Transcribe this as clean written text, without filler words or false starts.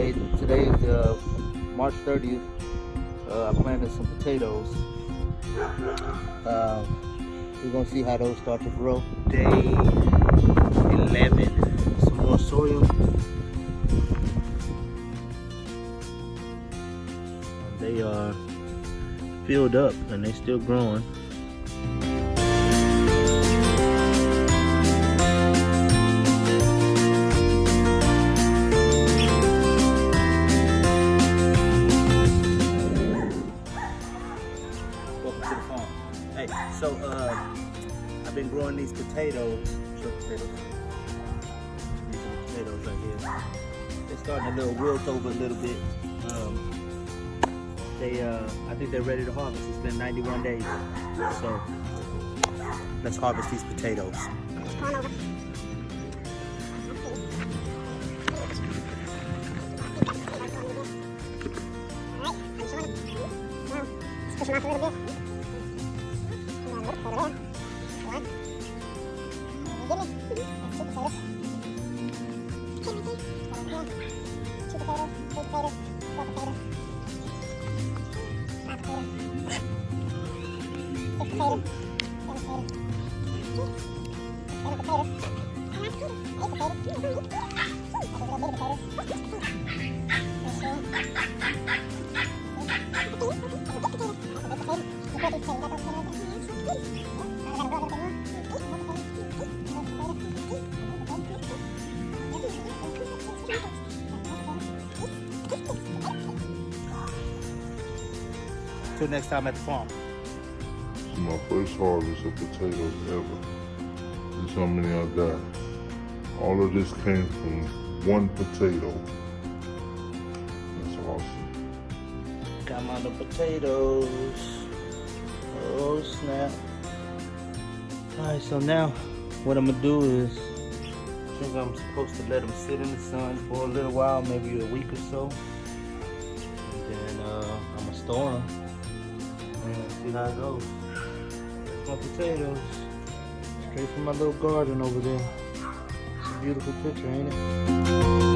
Today is March 30th. I planted some potatoes. We're gonna see how those start to grow. Day 11. Some more soil. They are filled up and they're still growing. Welcome to the farm. Hey, so I've been growing these potatoes. Short potatoes. These are the potatoes right here. They're starting a little wilt over a little bit. I think they're ready to harvest. It's been 91 days. So let's harvest these potatoes. Push them off a little bit. Two potatoes, three potatoes, four potatoes, five potatoes, six potatoes, seven potatoes, eight potatoes, that's a little bit of potatoes. Till next time at the farm. This is my first harvest of potatoes ever. This is how many I got. All of this came from one potato. That's awesome. Got my little potatoes. Oh snap. Alright, so now what I'm gonna do is I think I'm supposed to let them sit in the sun for a little while, maybe a week or so. And then I'm gonna store them and see how it goes. There's my potatoes. Straight from my little garden over there. It's a beautiful picture, ain't it?